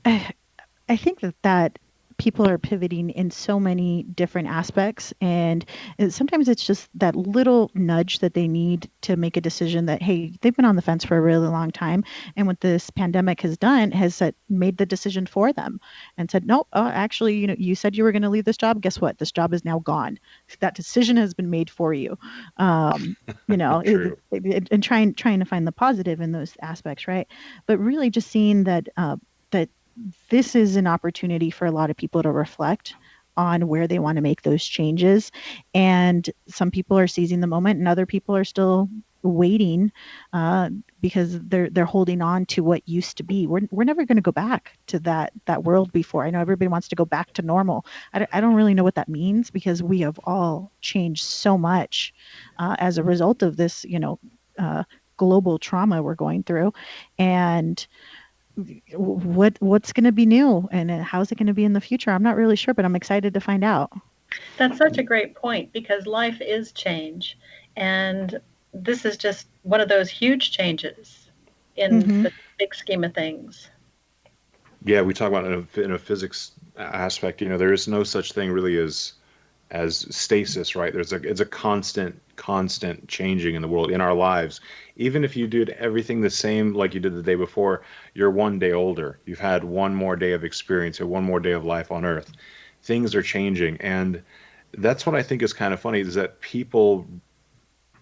I think that people are pivoting in so many different aspects, and sometimes it's just that little nudge that they need to make a decision that, hey, they've been on the fence for a really long time, and what this pandemic has done has made the decision for them and said, nope, actually, you said you were going to leave this job. Guess what? This job is now gone. That decision has been made for you. True. And trying to find the positive in those aspects, right? But really just seeing that this is an opportunity for a lot of people to reflect on where they want to make those changes. And some people are seizing the moment and other people are still waiting because they're holding on to what used to be. We're never going to go back to that world before. I know everybody wants to go back to normal. I don't really know what that means, because we have all changed so much as a result of this, global trauma we're going through. And what's going to be new and how's it going to be in the future? I'm not really sure, but I'm excited to find out. That's such a great point, because life is change. And this is just one of those huge changes in the big scheme of things. Yeah, we talk about it in a physics aspect. There is no such thing really as stasis, right? It's a constant changing in the world, in our lives. Even if you did everything the same like you did the day before, you're one day older. You've had one more day of experience or one more day of life on Earth. Things are changing, and that's what I think is kind of funny, is that people,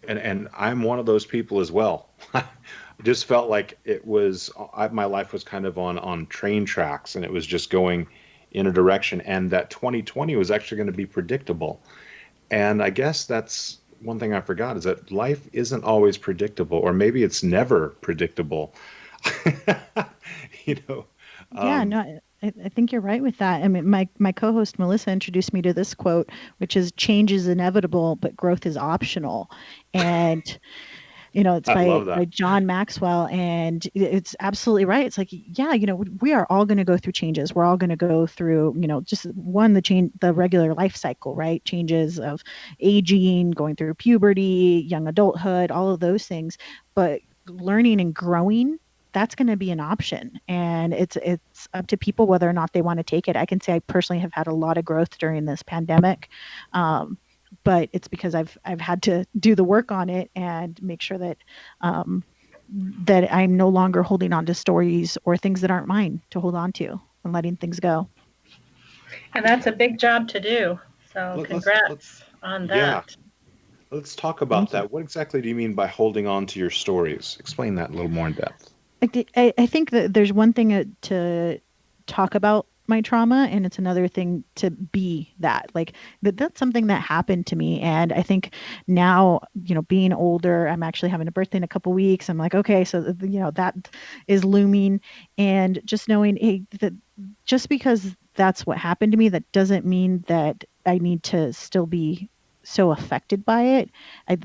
and I'm one of those people as well. Just felt like my life was kind of on train tracks, and it was just going in a direction, and that 2020 was actually going to be predictable. And I guess that's one thing I forgot, is that life isn't always predictable, or maybe it's never predictable. Yeah, no, I think you're right with that. I mean, my co-host Melissa introduced me to this quote, which is, change is inevitable, but growth is optional. And it's I love by that. John Maxwell, and it's absolutely right. It's like, yeah, we are all going to go through changes. We're all going to go through, just the regular life cycle, right? Changes of aging, going through puberty, young adulthood, all of those things. But learning and growing that's going to be an option, and it's up to people whether or not they want to take it. I can say I personally have had a lot of growth during this pandemic, um, but it's because I've had to do the work on it and make sure that um, that I'm no longer holding on to stories or things that aren't mine to hold on to, and letting things go. And that's a big job to do. So Let's congrats on yeah, that. let's talk about Thank you. that. What exactly do you mean by holding on to your stories? Explain that a little more in depth. I think that there's one thing to talk about my trauma, and it's another thing to be that. Like that's something that happened to me, and I think now, being older, I'm actually having a birthday in a couple weeks. I'm like, okay, so that is looming, and just knowing, hey, that just because that's what happened to me, that doesn't mean that I need to still be so affected by it.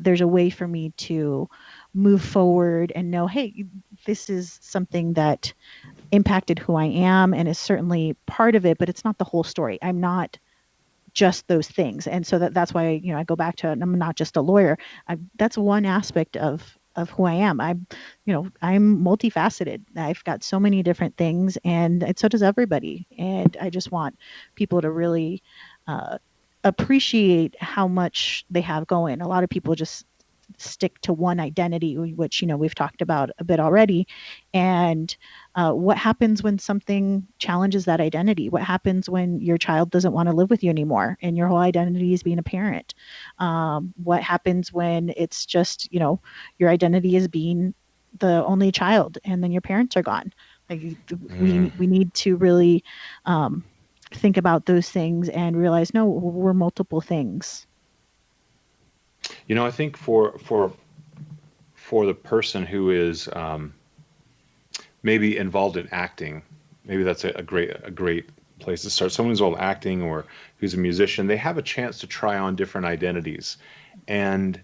There's a way for me to move forward and know, hey, this is something that impacted who I am and is certainly part of it, but it's not the whole story. I'm not just those things. And so that's why, I go back to, I'm not just a lawyer. That's one aspect of who I am. I'm multifaceted. I've got so many different things, and so does everybody. And I just want people to really uh, appreciate how much they have going. A lot of people just stick to one identity, which we've talked about a bit already. And what happens when something challenges that identity? What happens when your child doesn't want to live with you anymore and your whole identity is being a parent? What happens when it's just your identity is being the only child and then your parents are gone? Like Mm. we need to really think about those things and realize, no, we're multiple things. I think for the person who is maybe involved in acting, maybe that's a great place to start. Someone who's involved in acting or who's a musician, they have a chance to try on different identities, and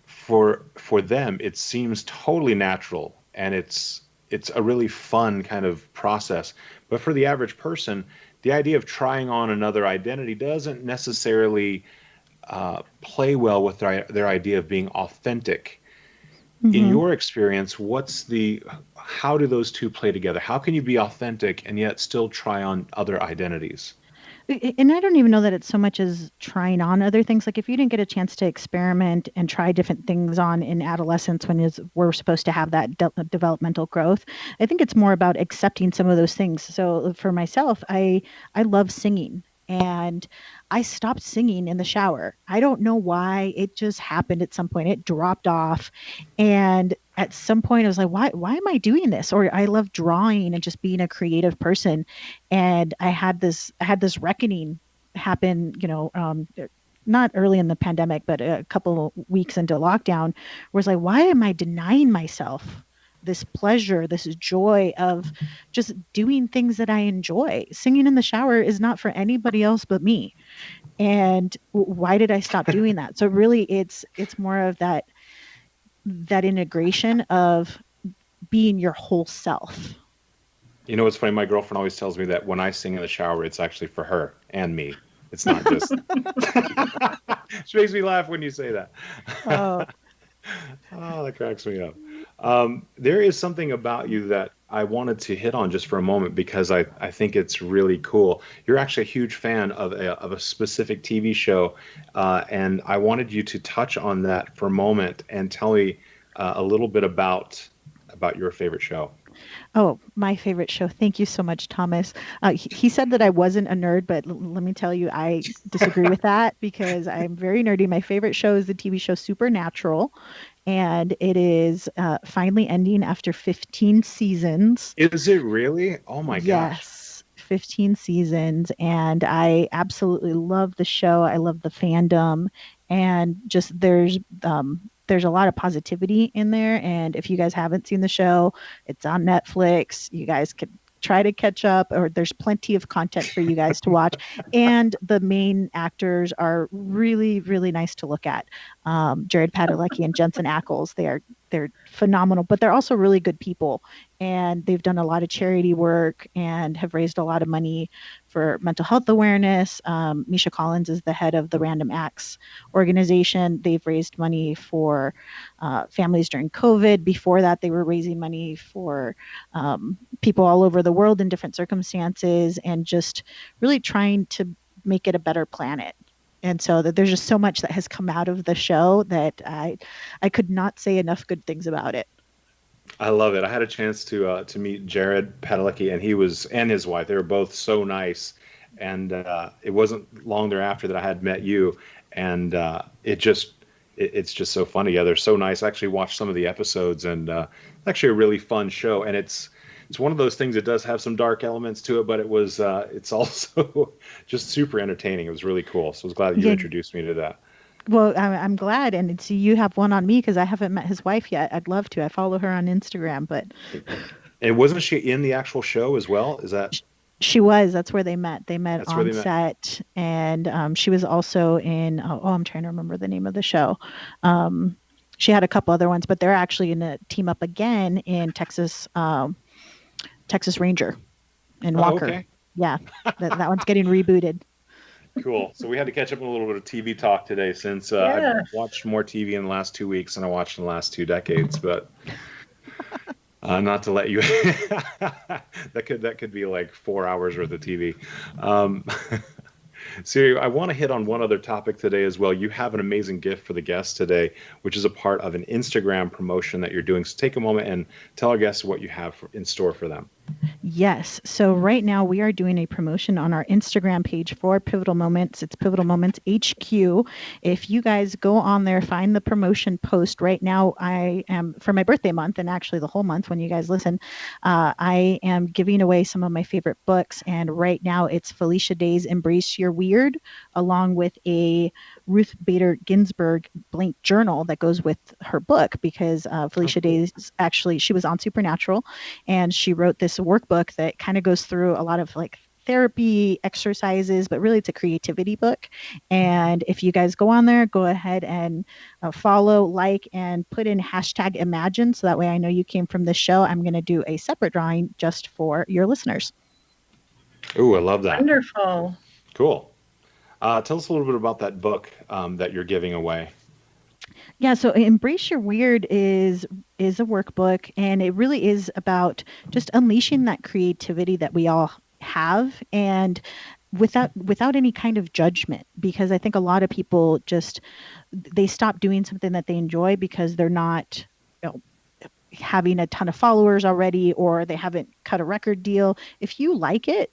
for them, it seems totally natural, and it's a really fun kind of process. But for the average person, the idea of trying on another identity doesn't necessarily play well with their idea of being authentic. In Mm-hmm. your experience, how do those two play together? How can you be authentic and yet still try on other identities? And I don't even know that it's so much as trying on other things. Like if you didn't get a chance to experiment and try different things on in adolescence when we're supposed to have that developmental growth, I think it's more about accepting some of those things. So for myself, I love singing. And I stopped singing in the shower. I don't know why. It just happened at some point. It dropped off. And at some point I was like, why am I doing this? Or I love drawing and just being a creative person, and I had this reckoning happen, not early in the pandemic, but a couple weeks into lockdown, where it's like, why am I denying myself this pleasure, this joy of just doing things that I enjoy? Singing in the shower is not for anybody else but me. And why did I stop doing that? So really, it's more of that integration of being your whole self. What's funny? My girlfriend always tells me that when I sing in the shower, it's actually for her and me. It's not just. She makes me laugh when you say that. Oh, Oh, that cracks me up. There is something about you that I wanted to hit on just for a moment because I think it's really cool. You're actually a huge fan of a specific TV show, and I wanted you to touch on that for a moment and tell me a little bit about your favorite show. oh, my favorite show. Thank you so much, Thomas. He said that I wasn't a nerd, but let me tell you, I disagree with that because I'm very nerdy. My favorite show is the TV show Supernatural, and it is finally ending after 15 seasons. Is it really? Oh my gosh. Yes, 15 seasons. And I absolutely love the show. I love the fandom. And just there's a lot of positivity in there. And if you guys haven't seen the show, it's on Netflix. You guys could try to catch up, or there's plenty of content for you guys to watch. And the main actors are really, really nice to look at. Jared Padalecki and Jensen Ackles. They're phenomenal, but they're also really good people, and they've done a lot of charity work and have raised a lot of money for mental health awareness. Misha Collins is the head of the Random Acts organization. They've raised money for families during COVID. Before that, they were raising money for people all over the world in different circumstances, and just really trying to make it a better planet. And so that there's just so much that has come out of the show that I could not say enough good things about it. I love it. I had a chance to meet Jared Padalecki, and his wife. They were both so nice, and it wasn't long thereafter that I had met you, and it's just so funny. Yeah, they're so nice. I actually watched some of the episodes, and it's actually a really fun show. And it's one of those things that does have some dark elements to it, but it's also just super entertaining. It was really cool. So I was glad that you Yeah, introduced me to that. well, I'm glad, and see, you have one on me because I haven't met his wife yet. I'd love to. I follow her on Instagram, but And wasn't she in the actual show as well? Is that sh- she was. That's where they met. They met that's where on they met? set, and she was also in. I'm trying to remember the name of the show. Um, she had a couple other ones, but they're actually going to team up again in Texas Ranger in Oh, Walker. okay. Yeah, that one's getting rebooted. Cool. So we had to catch up on a little bit of TV talk today since I've Yeah. watched more TV in the last 2 weeks than I watched in the last 2 decades. But not to let you, that could be like 4 hours worth of TV. Um, Siri, I want to hit on one other topic today as well. You have an amazing gift for the guests today, which is a part of an Instagram promotion that you're doing. So take a moment and tell our guests what you have in store for them. Yes. So right now we are doing a promotion on our Instagram page for Pivotal Moments. It's Pivotal Moments HQ. If you guys go on there, find the promotion post. Right now, I am, for my birthday month, and actually the whole month when you guys listen, I am giving away some of my favorite books. And right now it's Felicia Day's Embrace Your Weird, along with a Ruth Bader Ginsburg blank journal that goes with her book, because Oh, Felicia cool. Day's actually, she was on Supernatural, and she wrote this workbook that kind of goes through a lot of like therapy exercises, but really it's a creativity book. And if you guys go on there, go ahead and follow, like, and put in hashtag imagine. So that way I know you came from this show. I'm going to do a separate drawing just for your listeners. Ooh, I love that. Wonderful. Cool. Tell us a little bit about that book that you're giving away. Yeah, so Embrace Your Weird is a workbook, and it really is about just unleashing that creativity that we all have, and without any kind of judgment, because I think a lot of people just they stop doing something that they enjoy because they're not, you know, having a ton of followers already, or they haven't cut a record deal. If you like it,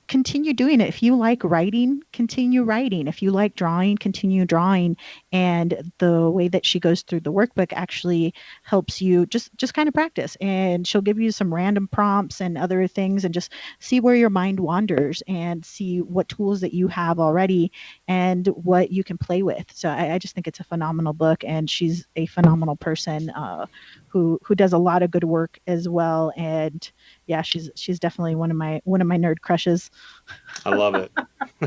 continue doing it. If you like writing, continue writing. If you like drawing, continue drawing. And the way that she goes through the workbook actually helps you just kind of practice. And she'll give you some random prompts and other things, and just see where your mind wanders and see what tools that you have already and what you can play with. So I just think it's a phenomenal book, and she's a phenomenal person who does a lot of good work as well. And yeah, she's definitely one of my nerd crushes. I love it.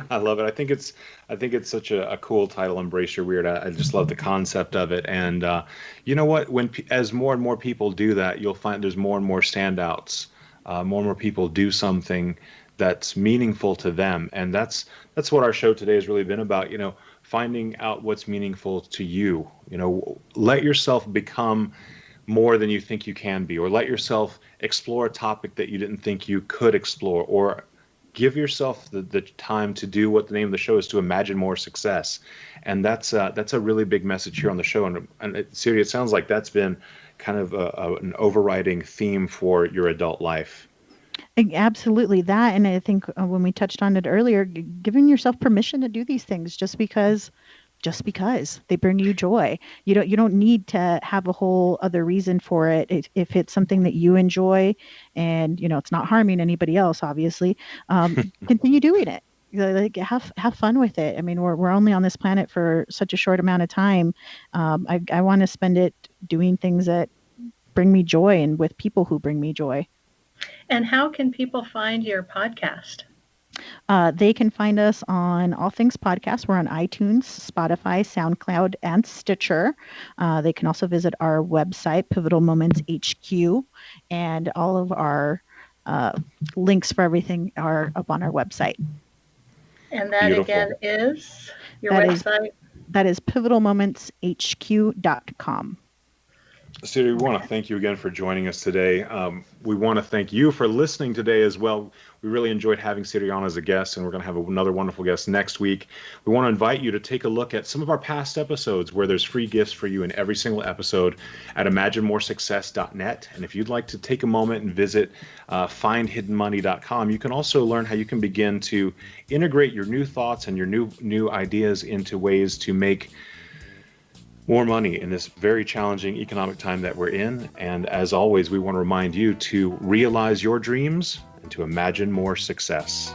I love it. I think it's such a cool title, Embrace Your Weird. I just love the concept of it. And you know what? As more and more people do that, you'll find there's more and more standouts. More and more people do something that's meaningful to them, and that's what our show today has really been about. Finding out what's meaningful to you. Let yourself become more than you think you can be, or let yourself explore a topic that you didn't think you could explore, or give yourself the time to do what the name of the show is, to imagine more success. And that's a really big message here on the show. And Siri, it sounds like that's been kind of an overriding theme for your adult life. Absolutely that, and I think when we touched on it earlier, giving yourself permission to do these things just because they bring you joy. You don't need to have a whole other reason for it. If it's something that you enjoy, and it's not harming anybody else, obviously, continue doing it. Like, have fun with it. I mean, we're only on this planet for such a short amount of time. I want to spend it doing things that bring me joy and with people who bring me joy. And how can people find your podcast? They can find us on all things podcast. We're on iTunes, Spotify, SoundCloud, and Stitcher. They can also visit our website, Pivotal Moments HQ, and all of our links for everything are up on our website. And that Beautiful. again is your That is- website? That is pivotalmomentshq.com. Siria, we want to thank you again for joining us today. We want to thank you for listening today as well. We really enjoyed having Siria on as a guest, and we're going to have another wonderful guest next week. We want to invite you to take a look at some of our past episodes where there's free gifts for you in every single episode at imaginemoresuccess.net. And if you'd like to take a moment and visit findhiddenmoney.com, you can also learn how you can begin to integrate your new thoughts and your new ideas into ways to make more money in this very challenging economic time that we're in. And as always, we want to remind you to realize your dreams and to imagine more success.